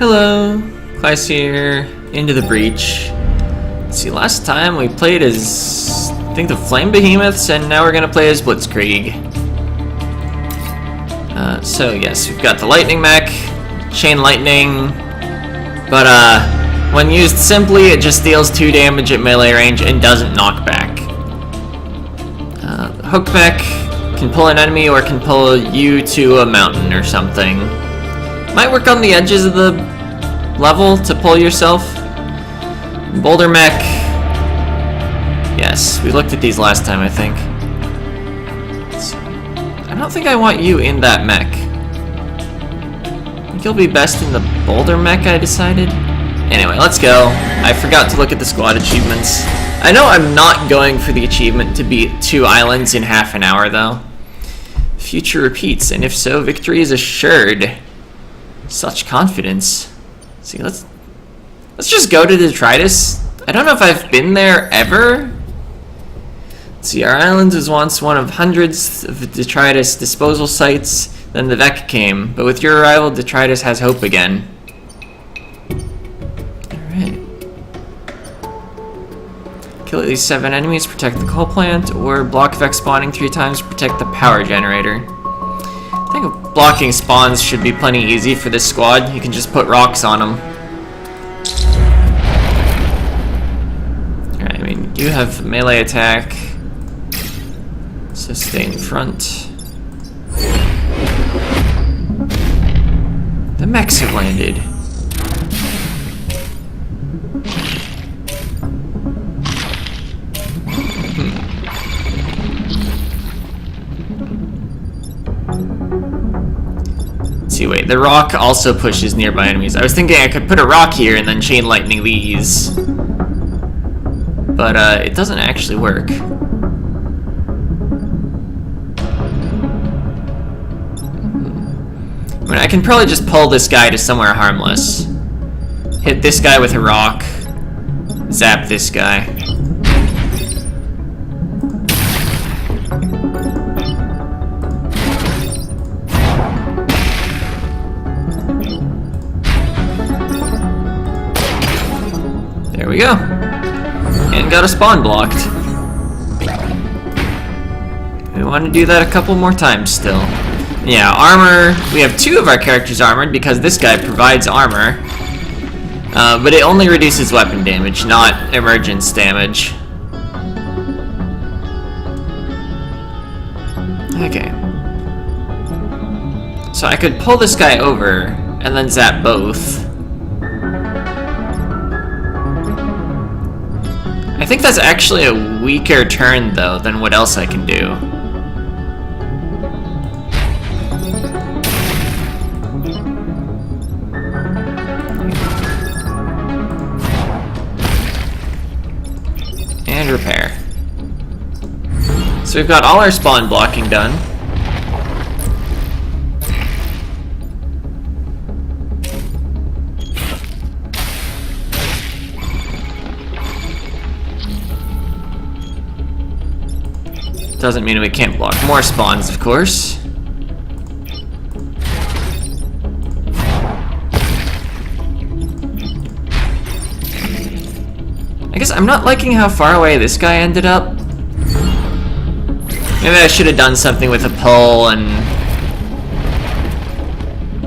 Hello, Class here, Into the Breach. Let's see, last time we played as, I think, the Flame Behemoths, and now we're gonna play as Blitzkrieg. So yes, we've got the Lightning Mech, Chain Lightning, but when used simply, it just deals 2 damage at melee range and doesn't knock back. The Hook Mech can pull an enemy or can pull you to a mountain or something. Might work on the edges of the level to pull yourself. Boulder Mech. Yes, we looked at these last time, I think. I don't think I want you in that mech. I think you'll be best in the Boulder Mech, I decided. Anyway, let's go. I forgot to look at the squad achievements. I know I'm not going for the achievement to beat 2 islands in half an hour, though. Future repeats, and if so, victory is assured. Such confidence. See, let's just go to Detritus. I don't know if I've been there ever. Let's see, our island was once one of hundreds of Detritus disposal sites. Then the Vec came, but with your arrival, Detritus has hope again. Alright. Kill at least 7 enemies, protect the coal plant, or block Vec spawning 3 times, protect the power generator. I think blocking spawns should be plenty easy for this squad. You can just put rocks on them. Alright, I mean, you have melee attack, so stay in front. The mechs have landed. Wait, the rock also pushes nearby enemies. I was thinking I could put a rock here and then chain lightning these. But it doesn't actually work. I mean, I can probably just pull this guy to somewhere harmless. Hit this guy with a rock. Zap this guy. There we go. And got a spawn blocked. We want to do that a couple more times still. Yeah, armor. We have 2 of our characters armored because this guy provides armor. But it only reduces weapon damage, not emergence damage. Okay. So I could pull this guy over and then zap both. I think that's actually a weaker turn, though, than what else I can do. And repair. So we've got all our spawn blocking done. Doesn't mean we can't block more spawns, of course. I guess I'm not liking how far away this guy ended up. Maybe I should have done something with a pull and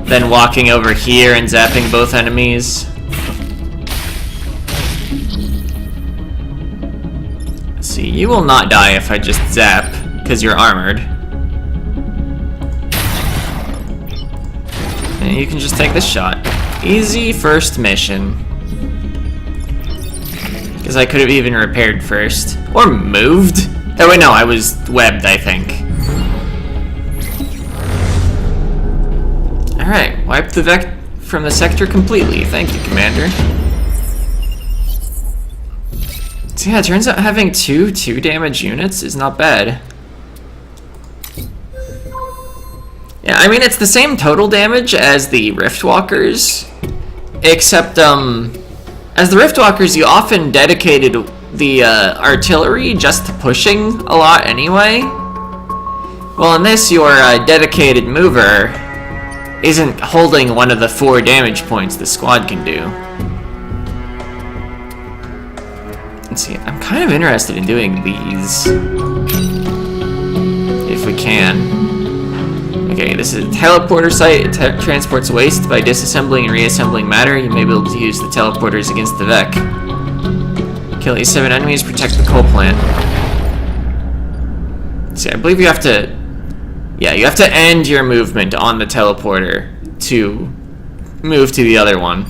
then walking over here and zapping both enemies. See, you will not die if I just zap, because you're armored. And you can just take this shot. Easy first mission. Because I could have even repaired first. Or moved. Oh wait, no, I was webbed, I think. Alright, wipe the Vec from the sector completely. Thank you, Commander. So yeah, it turns out having 2 damage units is not bad. Yeah, I mean, it's the same total damage as the Riftwalkers, except, as the Riftwalkers, you often dedicated the, artillery just to pushing a lot anyway. Well, in this, your, dedicated mover isn't holding one of the 4 damage points the squad can do. Let's see, I'm kind of interested in doing these. If we can. Okay, this is a teleporter site. It transports waste. By disassembling and reassembling matter, you may be able to use the teleporters against the mech. Kill these 7 enemies, protect the coal plant. Let's see, I believe you have to... Yeah, you have to end your movement on the teleporter to move to the other one.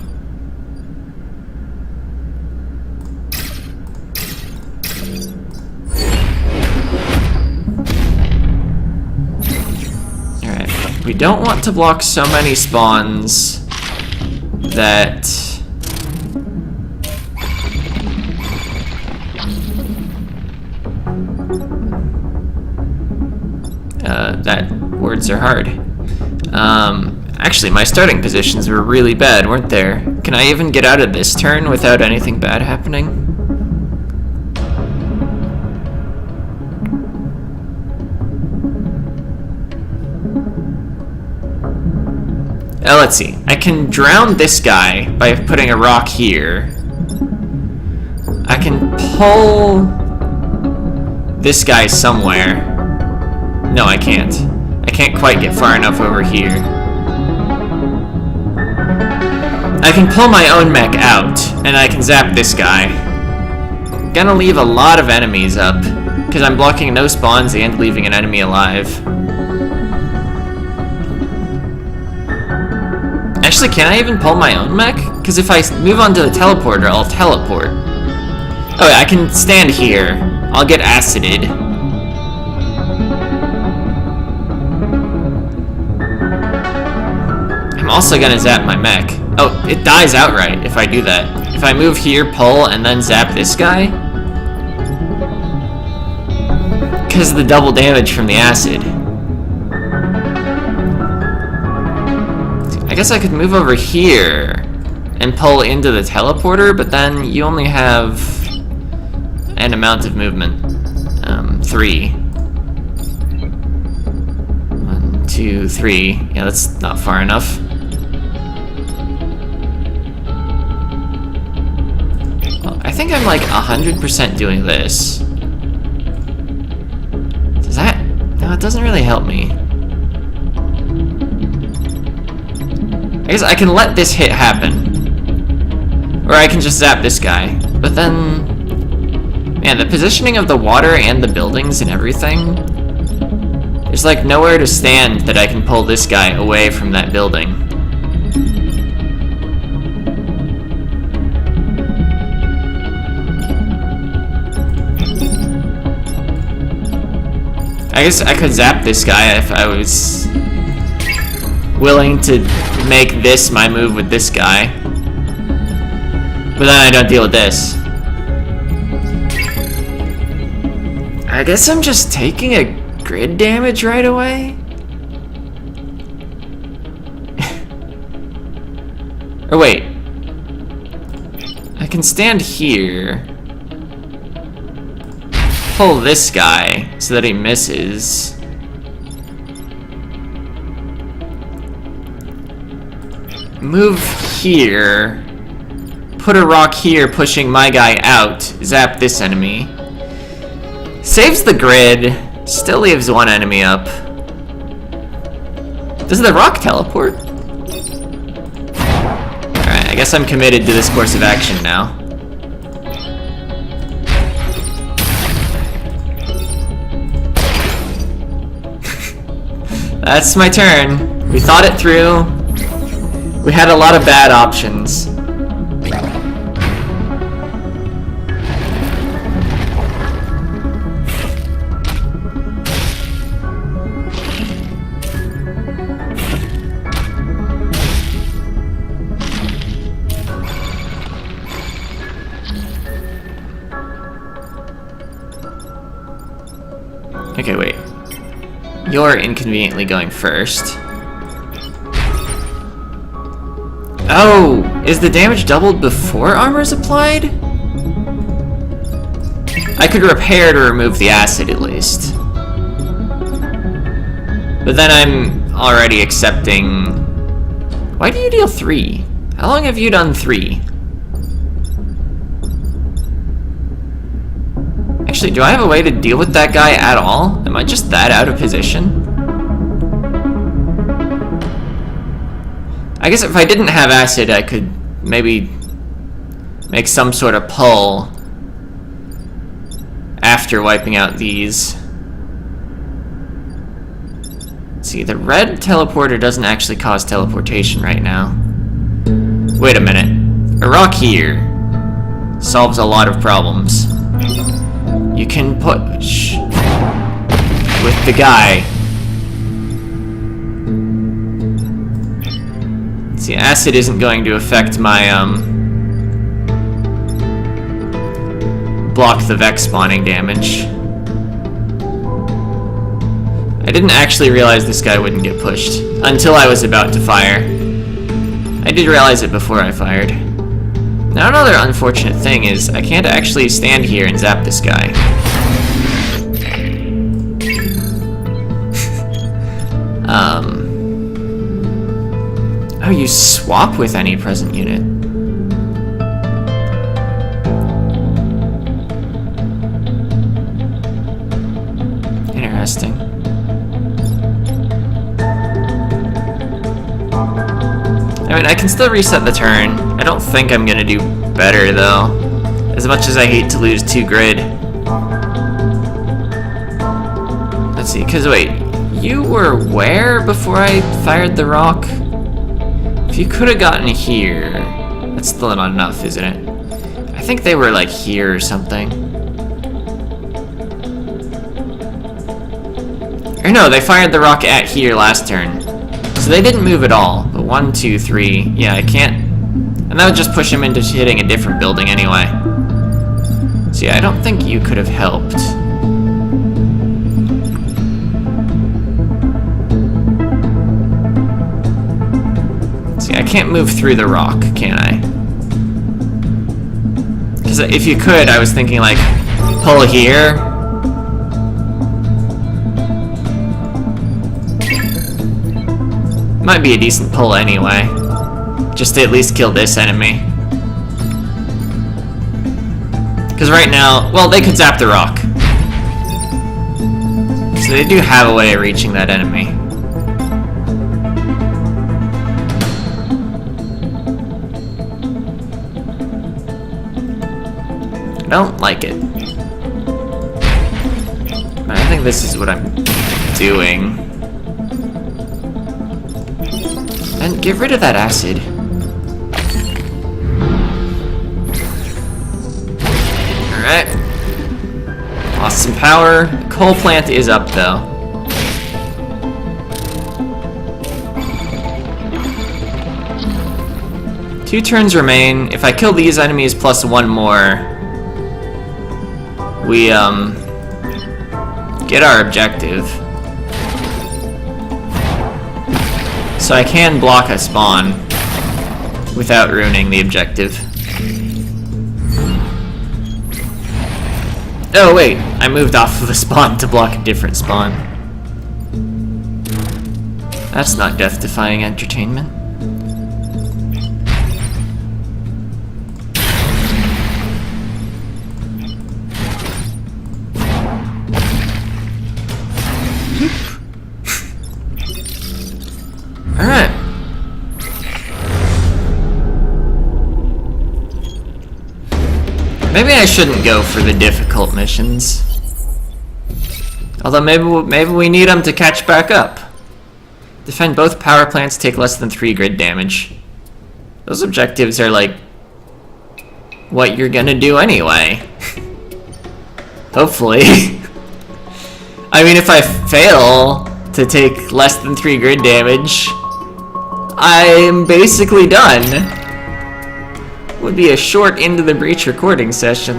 We don't want to block so many spawns that that words are hard. Actually, my starting positions were really bad, weren't there? Can I even get out of this turn without anything bad happening? Let's see. I can drown this guy by putting a rock here. I can pull this guy somewhere. No, I can't. I can't quite get far enough over here. I can pull my own mech out, and I can zap this guy. I'm gonna leave a lot of enemies up, because I'm blocking no spawns and leaving an enemy alive. Actually, can I even pull my own mech? Because if I move onto the teleporter, I'll teleport. Oh yeah, I can stand here. I'll get acided. I'm also gonna zap my mech. Oh, it dies outright if I do that. If I move here, pull, and then zap this guy. Because of the double damage from the acid. I guess I could move over here and pull into the teleporter, but then you only have an amount of movement. 3. 1, 2, 3. Yeah, that's not far enough. Well, I think I'm like 100% doing this. Does that? No, it doesn't really help me. I guess I can let this hit happen. Or I can just zap this guy. But then... Man, the positioning of the water and the buildings and everything... There's like nowhere to stand that I can pull this guy away from that building. I guess I could zap this guy if I was willing to make this my move with this guy. But then I don't deal with this. I guess I'm just taking a grid damage right away? Or wait. I can stand here. Pull this guy so that he misses. Move here, put a rock here pushing my guy out, zap this enemy. Saves the grid, still leaves 1 enemy up. Does the rock teleport? Alright, I guess I'm committed to this course of action now. That's my turn. We thought it through. We had a lot of bad options. Okay, wait. You're inconveniently going first. Oh, is the damage doubled before armor's applied? I could repair to remove the acid at least. But then I'm already accepting Why do you deal 3? How long have you done 3? Actually, do I have a way to deal with that guy at all? Am I just that out of position? I guess if I didn't have acid, I could maybe make some sort of pull after wiping out these. Let's see, the red teleporter doesn't actually cause teleportation right now. Wait a minute. A rock here solves a lot of problems. You can push with the guy. See, acid isn't going to affect my, block the Vex spawning damage. I didn't actually realize this guy wouldn't get pushed until I was about to fire. I did realize it before I fired. Now another unfortunate thing is I can't actually stand here and zap this guy. Oh, you swap with any present unit. Interesting. I mean, I can still reset the turn. I don't think I'm gonna do better, though. As much as I hate to lose 2 grid. Let's see, because wait, you were where before I fired the rock? If you could have gotten here, that's still not enough, isn't it? I think they were like here or something. Or no, they fired the rock at here last turn. So they didn't move at all. But 1, 2, 3. Yeah, I can't. And that would just push him into hitting a different building anyway. So yeah, I don't think you could have helped. See, I can't move through the rock, can I? Because if you could, I was thinking like, pull here. Might be a decent pull anyway. Just to at least kill this enemy. Because right now, well, they could zap the rock. So they do have a way of reaching that enemy. I don't like it. But I think this is what I'm doing. And get rid of that acid. Alright. Lost some power. The coal plant is up though. Two turns remain. If I kill these enemies plus 1 more, we get our objective. So I can block a spawn without ruining the objective. Oh wait, I moved off of a spawn to block a different spawn. That's not death-defying entertainment. Alright. Maybe I shouldn't go for the difficult missions. Although maybe we need them to catch back up. Defend both power plants, take less than 3 grid damage. Those objectives are like what you're gonna do anyway. Hopefully. I mean, if I fail to take less than 3 grid damage, I'm basically done. Would be a short Into the Breach recording session.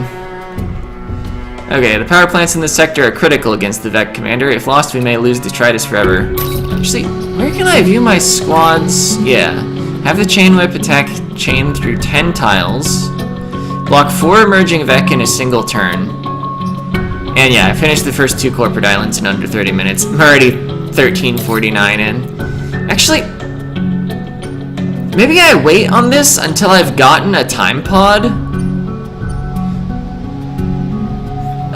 Okay, the power plants in this sector are critical against the Vec Commander. If lost, we may lose Detritus forever. Actually, where can I view my squads? Yeah. Have the chain whip attack chain through 10 tiles. Block 4 emerging Vec in a single turn. And yeah, I finished the first 2 corporate islands in under 30 minutes. I'm already 13:49 in. Actually, Maybe I wait on this until I've gotten a time pod?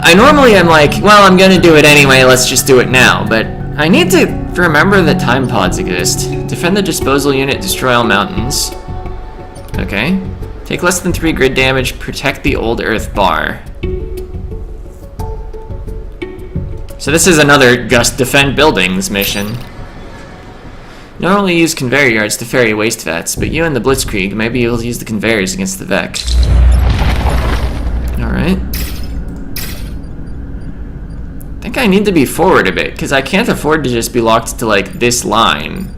I normally am like, well, I'm gonna do it anyway, let's just do it now, but I need to remember that time pods exist. Defend the disposal unit, destroy all mountains. Okay. Take less than 3 grid damage, protect the old earth bar. So this is another just defend buildings mission. Normally use conveyor yards to ferry waste vats, but you and the Blitzkrieg may be able to use the conveyors against the Vec. Alright. I think I need to be forward a bit, because I can't afford to just be locked to, like, this line.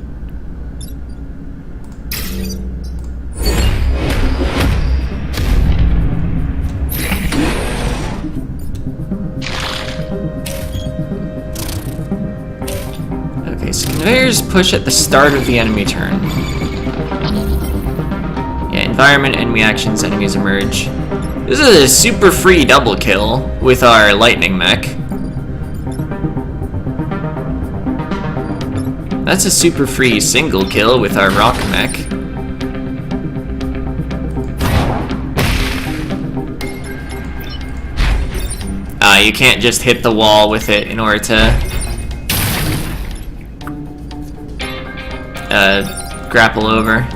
Okay, so conveyors push at the start of the enemy turn. Yeah, environment, enemy actions, enemies emerge. This is a super free double kill with our lightning mech. That's a super free single kill with our rock mech. You can't just hit the wall with it in order to grapple over.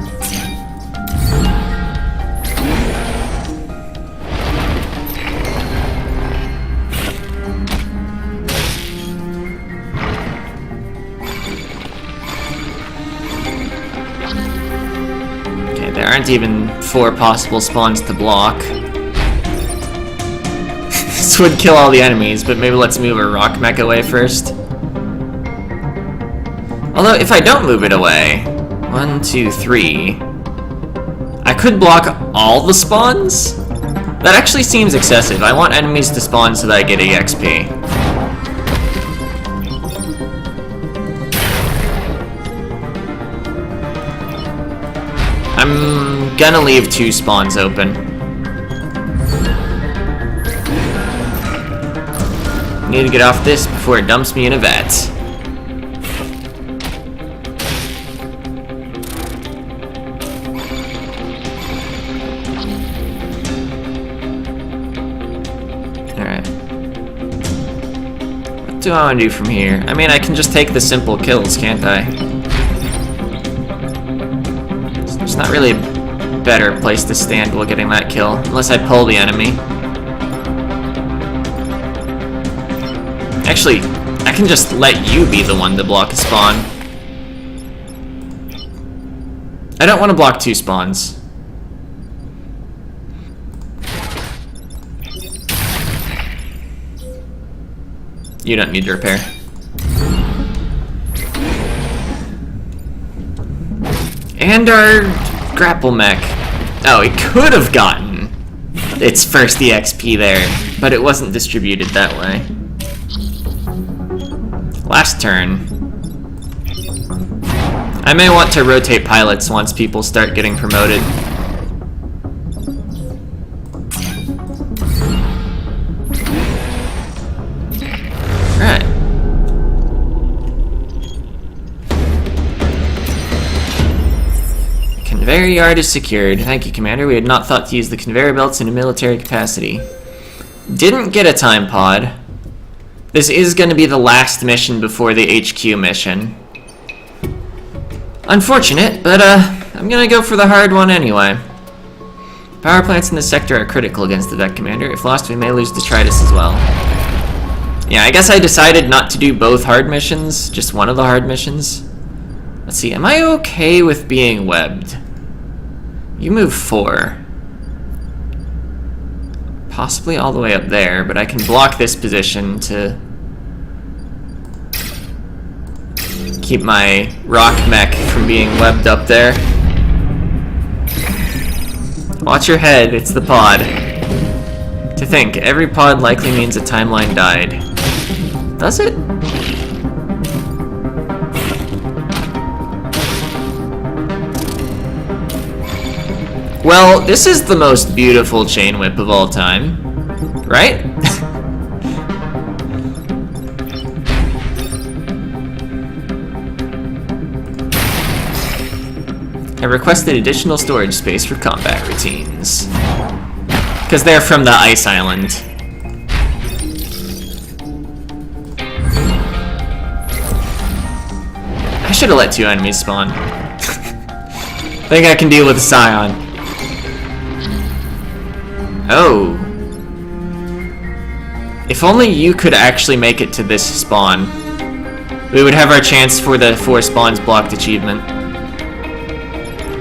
There aren't even 4 possible spawns to block. This would kill all the enemies, but maybe let's move a rock mech away first. Although, if I don't move it away... 1, 2, 3... I could block all the spawns? That actually seems excessive. I want enemies to spawn so that I get EXP. I'm gonna leave 2 spawns open. Need to get off this before it dumps me in a vat. Alright. What do I want to do from here? I mean, I can just take the simple kills, can't I? There's not really a better place to stand while getting that kill, unless I pull the enemy. Actually, I can just let you be the one to block a spawn. I don't want to block 2 spawns. You don't need to repair. And our grapple mech. Oh, it could have gotten its first EXP there, but it wasn't distributed that way. Last turn. I may want to rotate pilots once people start getting promoted. Alright. Conveyor yard is secured. Thank you, Commander. We had not thought to use the conveyor belts in a military capacity. Didn't get a time pod. This is going to be the last mission before the HQ mission. Unfortunate, but I'm going to go for the hard one anyway. Power plants in this sector are critical against the Vec Commander. If lost, we may lose detritus as well. Yeah, I guess I decided not to do both hard missions, just one of the hard missions. Let's see, am I okay with being webbed? You move 4. Possibly all the way up there, but I can block this position to keep my rock mech from being webbed up there. Watch your head, it's the pod. To think, every pod likely means a timeline died. Does it? Well, this is the most beautiful chain whip of all time, right? have requested additional storage space for combat routines. Because they're from the ice island. I should have let 2 enemies spawn. I think I can deal with a Scion. Oh. If only you could actually make it to this spawn, we would have our chance for the 4 spawns blocked achievement.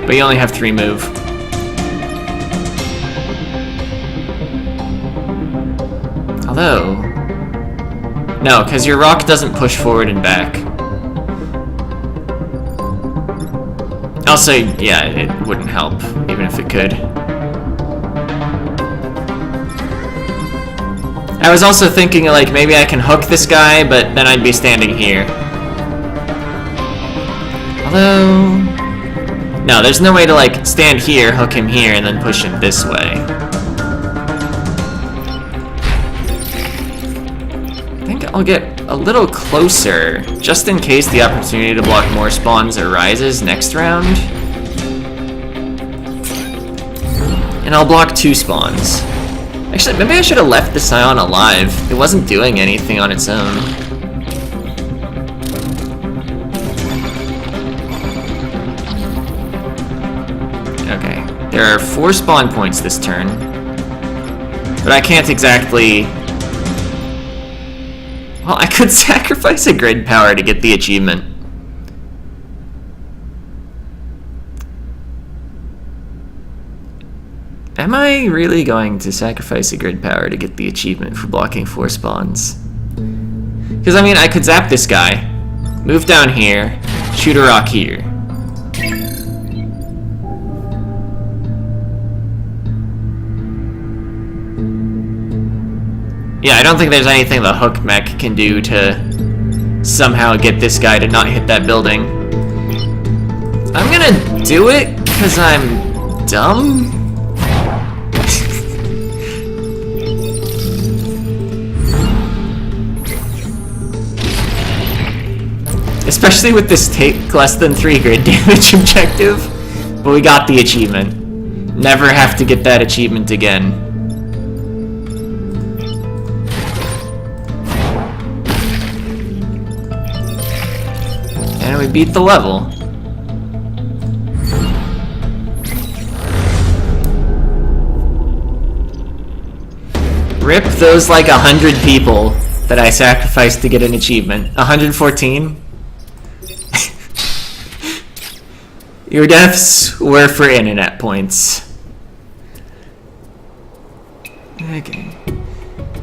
But you only have 3 move. Although... no, because your rock doesn't push forward and back. Also, yeah, it wouldn't help, even if it could. I was also thinking, like, maybe I can hook this guy, but then I'd be standing here. Although... no, there's no way to, like, stand here, hook him here, and then push him this way. I think I'll get a little closer, just in case the opportunity to block more spawns arises next round. And I'll block 2 spawns. Actually, maybe I should have left the Scion alive. It wasn't doing anything on its own. Okay, there are 4 spawn points this turn. But I can't exactly... well, I could sacrifice a grid power to get the achievement. Am I really going to sacrifice a grid power to get the achievement for blocking 4 spawns? Because, I mean, I could zap this guy, move down here, shoot a rock here. Yeah, I don't think there's anything the hook mech can do to somehow get this guy to not hit that building. I'm gonna do it because I'm dumb? Especially with this take less than 3 grid damage objective. But we got the achievement. Never have to get that achievement again. And we beat the level. Rip those like 100 people that I sacrificed to get an achievement. 114? Your deaths were for internet points. Okay.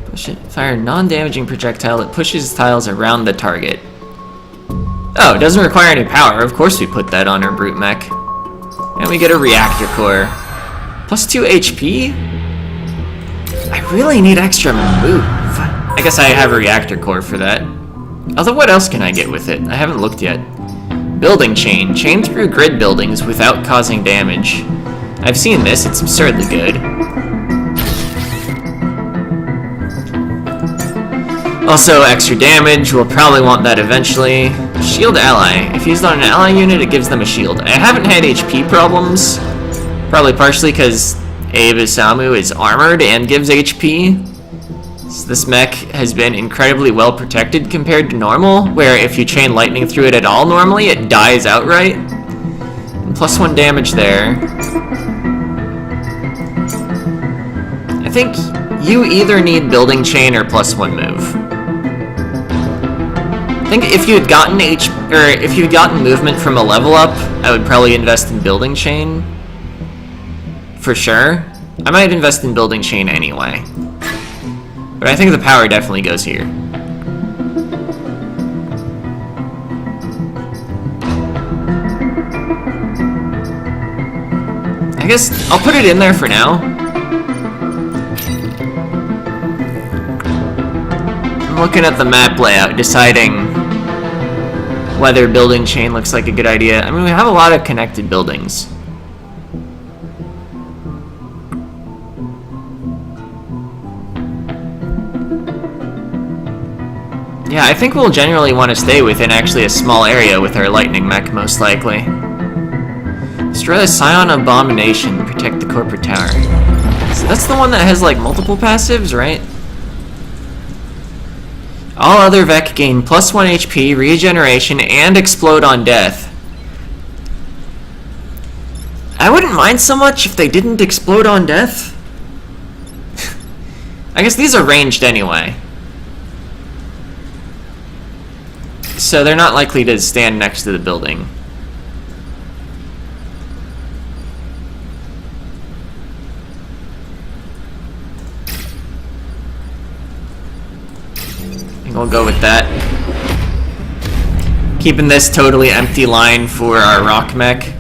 Push it. Fire a non-damaging projectile that pushes tiles around the target. Oh, it doesn't require any power. Of course we put that on our brute mech. And we get a reactor core. Plus 2 HP? I really need extra move. I guess I have a reactor core for that. Although what else can I get with it? I haven't looked yet. Building chain. Chain through grid buildings without causing damage. I've seen this, it's absurdly good. Also, extra damage, we'll probably want that eventually. Shield ally. If used on an ally unit, it gives them a shield. I haven't had HP problems, probably partially because Isamu is armored and gives HP. So this mech has been incredibly well protected compared to normal, where if you chain lightning through it at all normally, it dies outright. And plus 1 damage there. I think you either need building chain or plus 1 move. I think if you had gotten if you had gotten movement from a level up, I would probably invest in building chain. For sure. I might invest in building chain anyway. But I think the power definitely goes here. I guess I'll put it in there for now. I'm looking at the map layout, deciding whether building chain looks like a good idea. I mean, we have a lot of connected buildings. Yeah, I think we'll generally want to stay within actually a small area with our lightning mech, most likely. Destroy the Scion Abomination. Protect the corporate tower. So that's the one that has like multiple passives, right? All other Vec gain +1 HP, regeneration, and explode on death. I wouldn't mind so much if they didn't explode on death. I guess these are ranged anyway. So they're not likely to stand next to the building. I think we'll go with that. Keeping this totally empty line for our rock mech.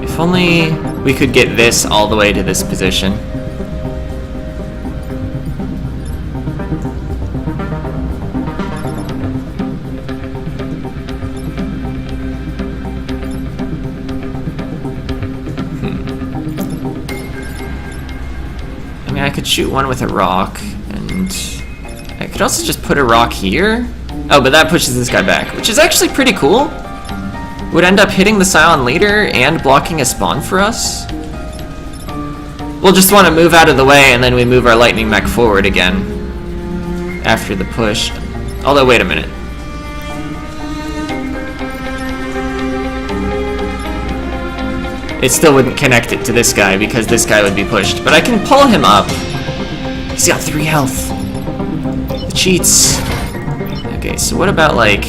If only we could get this all the way to this position. I mean, I could shoot one with a rock, and I could also just put a rock here. Oh, but that pushes this guy back, which is actually pretty cool. Would end up hitting the Scion leader and blocking a spawn for us. We'll just want to move out of the way, and then we move our lightning mech forward again after the push. Although, wait a minute. It still wouldn't connect it to this guy because this guy would be pushed. But I can pull him up. He's got 3 health. The cheats. Okay, so what about like...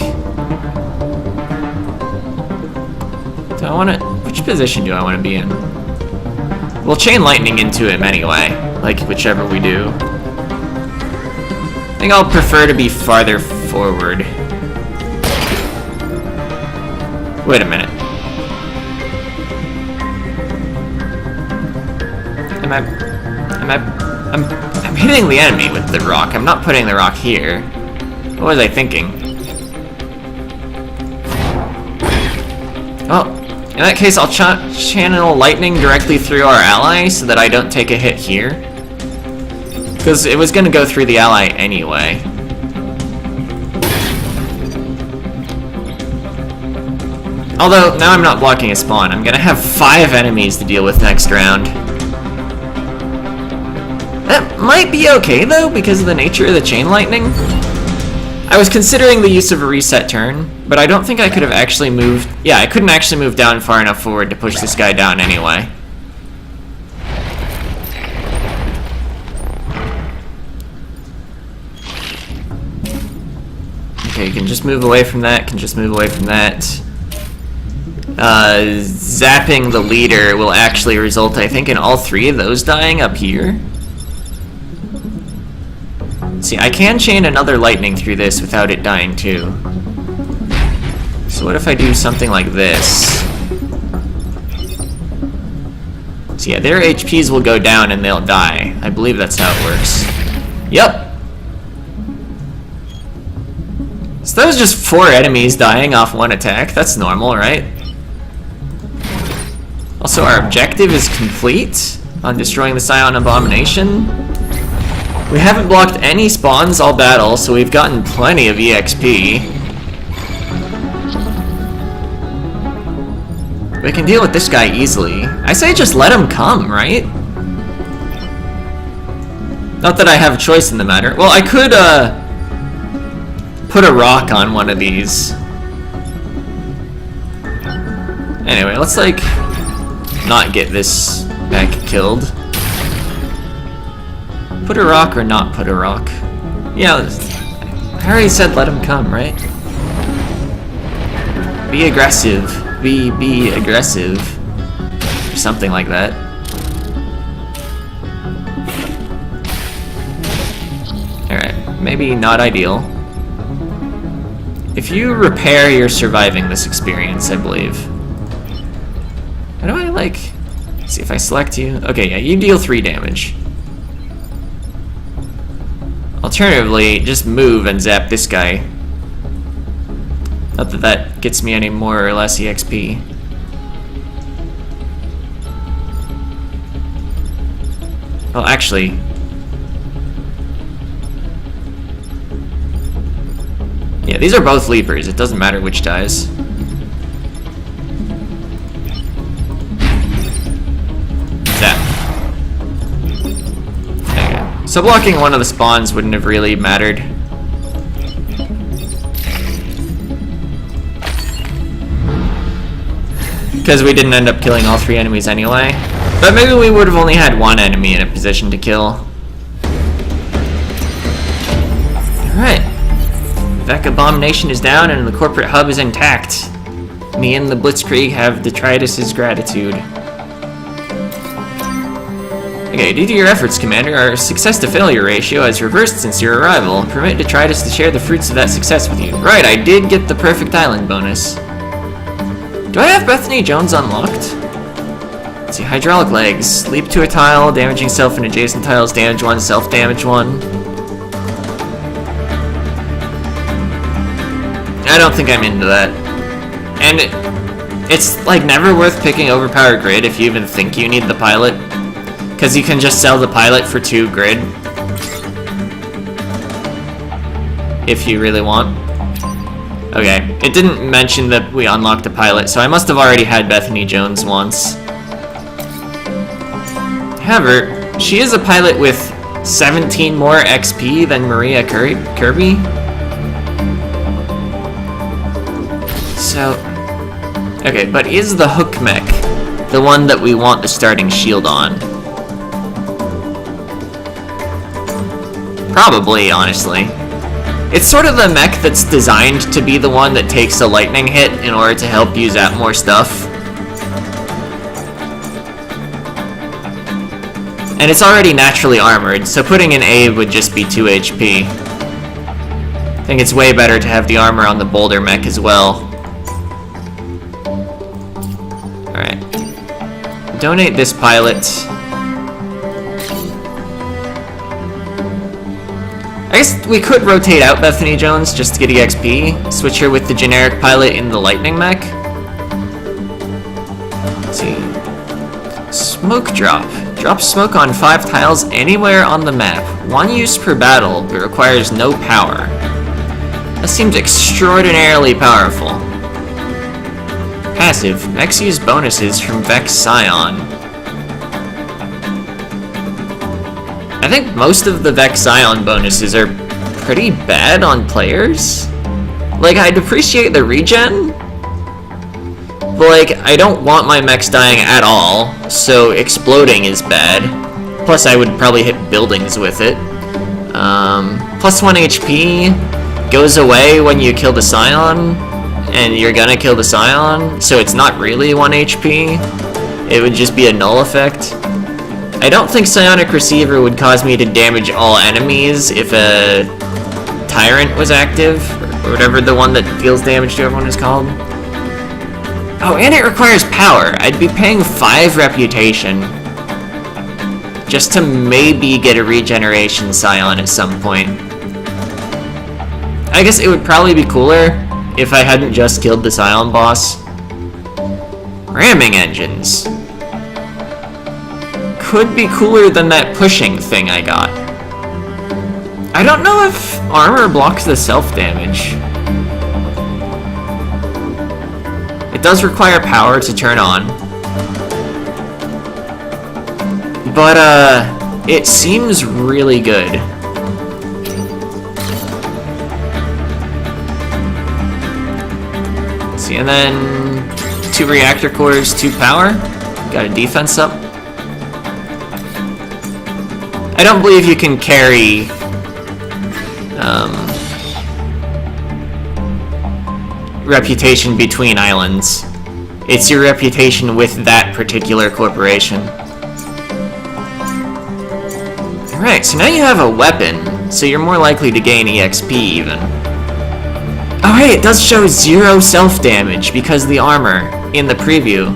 Do I want to... Which position do I want to be in? We'll chain lightning into him anyway, like whichever we do. I think I'll prefer to be farther forward. Wait a minute. I'm hitting the enemy with the rock. I'm not putting the rock here. What was I thinking? Oh. In that case, I'll channel lightning directly through our ally so that I don't take a hit here. Because it was going to go through the ally anyway. Although, now I'm not blocking a spawn. I'm going to have 5 enemies to deal with next round. That might be okay, though, because of the nature of the chain lightning. I was considering the use of a reset turn, but I don't think I could have actually moved... Yeah, I couldn't actually move down far enough forward to push this guy down anyway. Okay, you can just move away from that, can just move away from that. Zapping the leader will actually result, I think, in all 3 of those dying up here. See, I can chain another lightning through this without it dying too. So what if I do something like this? So yeah, their HPs will go down and they'll die. I believe that's how it works. Yep! So that was just 4 enemies dying off 1 attack. That's normal, right? Also, our objective is complete on destroying the Scion Abomination. We haven't blocked any spawns all battle, so we've gotten plenty of EXP. We can deal with this guy easily. I say just let him come, right? Not that I have a choice in the matter. Well, I could, put a rock on one of these. Anyway, let's, like, not get this mech killed. Put a rock or not put a rock? Yeah, I already said let him come, right? Be aggressive. Be aggressive. Or something like that. Alright, maybe not ideal. If you repair, you're surviving this experience, I believe. How do I, like... see if I select you. Okay, yeah, you deal 3 damage. Alternatively, just move and zap this guy. Not that that gets me any more or less EXP. Well, actually... Yeah, these are both leapers. It doesn't matter which dies. That. Okay. So blocking one of the spawns wouldn't have really mattered. Because we didn't end up killing all 3 enemies anyway. But maybe we would have only had 1 enemy in a position to kill. Alright. Vec Abomination is down and the corporate hub is intact. Me and the Blitzkrieg have Detritus's gratitude. Okay, due to your efforts, Commander, our success to failure ratio has reversed since your arrival. Permit Detritus to share the fruits of that success with you. Right, I did get the perfect island bonus. Do I have Bethany Jones unlocked? Let's see, hydraulic legs. Leap to a tile, damaging self and adjacent tiles, damage 1, self-damage 1. I don't think I'm into that. And it's like never worth picking overpowered grid if you even think you need the pilot. Because you can just sell the pilot for 2 grid. If you really want. Okay, it didn't mention that we unlocked a pilot, so I must have already had Bethany Jones once. However, she is a pilot with 17 more XP than Maria Kirby. So, okay, but is the hook mech the one that we want the starting shield on? Probably, honestly. It's sort of the mech that's designed to be the one that takes a lightning hit in order to help you zap more stuff. And it's already naturally armored, so putting an A would just be 2 HP. I think it's way better to have the armor on the boulder mech as well. Alright. Donate this pilot. I guess we could rotate out Bethany Jones just to get EXP, switch her with the generic pilot in the lightning mech. Let's see. Smoke drop. Drop smoke on 5 tiles anywhere on the map. 1 use per battle, but requires no power. That seems extraordinarily powerful. Passive. Mechs use bonuses from Vex Scion. I think most of the Vex Scion bonuses are pretty bad on players. Like, I'd appreciate the regen, but like, I don't want my mechs dying at all, so exploding is bad. Plus, I would probably hit buildings with it. Plus 1 HP goes away when you kill the Scion, and you're gonna kill the Scion, so it's not really 1 HP. It would just be a null effect. I don't think Psionic Receiver would cause me to damage all enemies if a Tyrant was active, or whatever the one that deals damage to everyone is called. Oh, and it requires power. I'd be paying 5 reputation just to maybe get a regeneration Scion at some point. I guess it would probably be cooler if I hadn't just killed the Scion boss. Ramming engines. Could be cooler than that pushing thing I got. I don't know if armor blocks the self-damage. It does require power to turn on. But, it seems really good. See, and then 2 reactor cores, 2 power. Got a defense up. I don't believe you can carry reputation between islands. It's your reputation with that particular corporation. Alright, so now you have a weapon, so you're more likely to gain EXP even. Oh hey, it does show 0 self-damage because of the armor in the preview.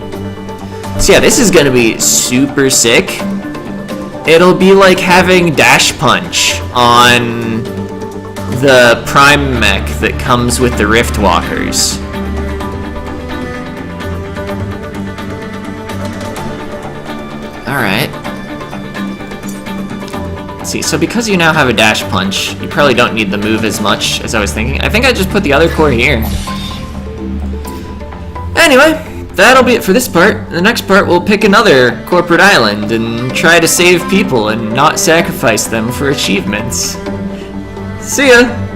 So yeah, this is gonna be super sick. It'll be like having Dash Punch on the Prime mech that comes with the Rift Walkers. Alright. let's see. So because you now have a dash punch, you probably don't need the move as much as I was thinking. I think I just put the other core here. Anyway, that'll be it for this part. In the next part, we'll pick another corporate island and try to save people and not sacrifice them for achievements. See ya!